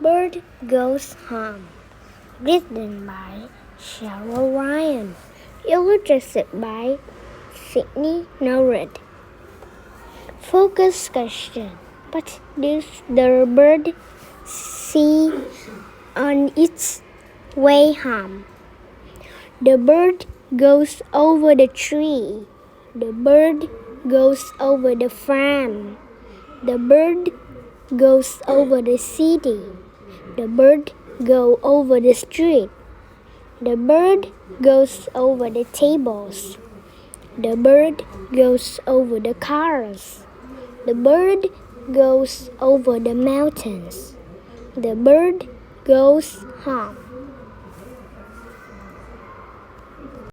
Bird Goes Home. Written by Cheryl Ryan. Illustrated by Sydney Norwood. Focus question. What does the bird see on its way home? The bird goes over the tree. The bird goes over the farm. The bird goes over the city. The bird goes over the street. The bird goes over the tables. The bird goes over the cars. The bird goes over the mountains. The bird goes home.